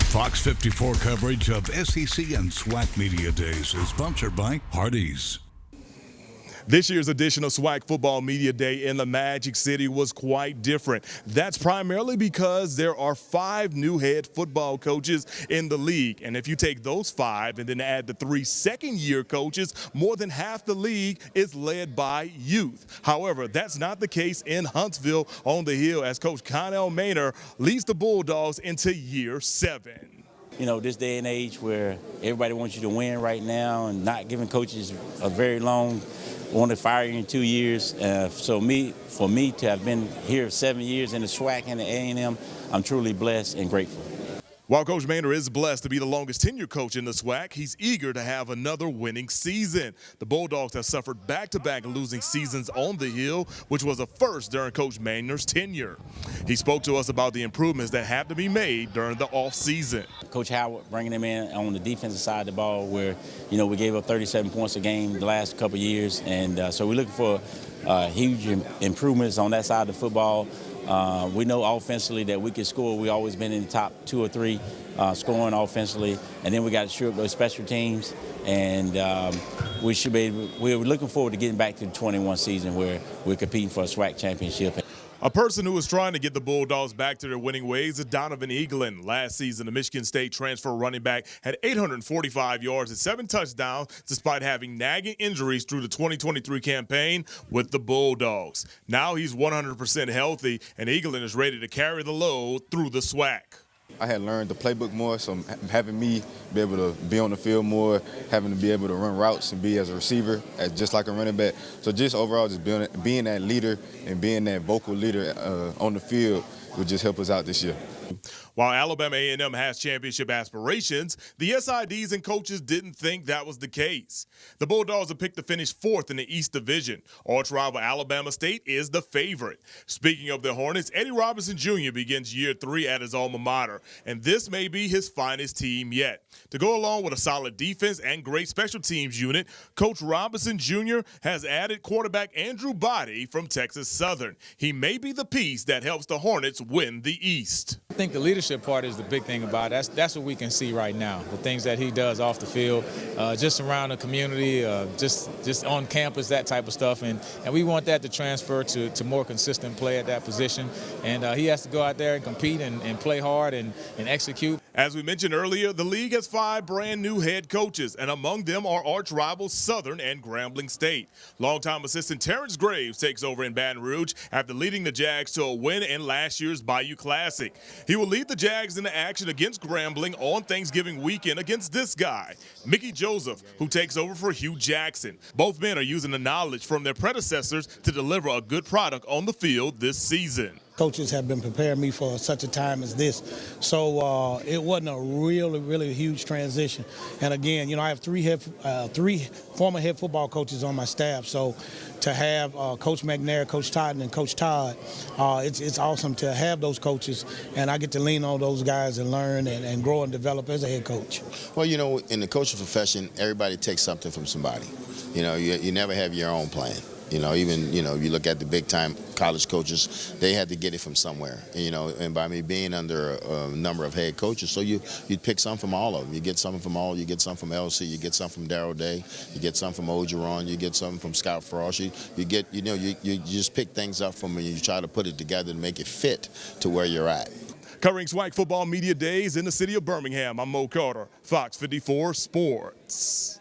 Fox 54 coverage of SEC and SWAC Media Days is sponsored by Hardee's. This year's edition of SWAC Football Media Day in the Magic City was quite different. That's primarily because there are 5 new head football coaches in the league. And if you take those 5 and then add the 3 second-year coaches, more than half the league is led by youth. However, that's not the case in Huntsville on the Hill as Coach Connell Maynor leads the Bulldogs into year 7. You know, this day and age where everybody wants you to win right now and not giving coaches a very long, want to fire you in 2 years. For me to have been here 7 years in the SWAC and the A&M, I'm truly blessed and grateful. While Coach Maynor is blessed to be the longest tenured coach in the SWAC, he's eager to have another winning season. The Bulldogs have suffered back-to-back losing seasons on the Hill, which was a first during Coach Maynor's tenure. He spoke to us about the improvements that have to be made during the offseason. Coach Howard bringing him in on the defensive side of the ball where, you know, we gave up 37 points a game the last couple of years. And so we're looking for huge improvements on that side of the football. We know offensively that we can score. We've always been in the top 2 or 3 scoring offensively. And then we got to shore up those special teams. And we're looking forward to getting back to the 21 season where we're competing for a SWAC championship. A person who is trying to get the Bulldogs back to their winning ways is Donovan Eaglin. Last season, the Michigan State transfer running back had 845 yards and 7 touchdowns despite having nagging injuries through the 2023 campaign with the Bulldogs. Now he's 100% healthy, and Eaglin is ready to carry the load through the SWAC. I had learned the playbook more, so having me be able to be on the field more, having to be able to run routes and be as a receiver, just like a running back. So just overall, just being that leader and being that vocal leader on the field would just help us out this year. While Alabama A&M has championship aspirations, the SIDs and coaches didn't think that was the case. The Bulldogs are picked to finish 4th in the East Division. Arch rival Alabama State is the favorite. Speaking of the Hornets, Eddie Robinson Jr. begins year 3 at his alma mater, and this may be his finest team yet. To go along with a solid defense and great special teams unit, Coach Robinson Jr. has added quarterback Andrew Body from Texas Southern. He may be the piece that helps the Hornets win the East. I think the leadership part is the big thing about it. That's what we can see right now. The things that he does off the field, just around the community, just on campus, that type of stuff. And we want that to transfer to more consistent play at that position. And he has to go out there and compete and play hard and execute. As we mentioned earlier, the league has 5 brand new head coaches, and among them are arch rivals Southern and Grambling State. Longtime assistant Terrence Graves takes over in Baton Rouge after leading the Jags to a win in last year's Bayou Classic. He will lead the Jags into action against Grambling on Thanksgiving weekend against this guy, Mickey Joseph, who takes over for Hugh Jackson. Both men are using the knowledge from their predecessors to deliver a good product on the field this season. Coaches have been preparing me for such a time as this, so it wasn't a really huge transition. And again, you know, I have 3 former head football coaches on my staff, so to have Coach McNair, Coach Todd, and Coach Todd, it's awesome to have those coaches, and I get to lean on those guys and learn and grow and develop as a head coach. Well, you know, in the coaching profession, everybody takes something from somebody. You know, you never have your own plan. You know, even, you know, you look at the big-time college coaches, they had to get it from somewhere, you know, and by me being under a number of head coaches, so you pick some from all of them. You get something from all, you get some from LC, you get some from Darrell Day, you get some from Ogeron, you get some from Scott Frost, you get, you know, you just pick things up from them and you try to put it together and make it fit to where you're at. Covering SWAC Football Media Days in the city of Birmingham, I'm Mo Carter, Fox 54 Sports.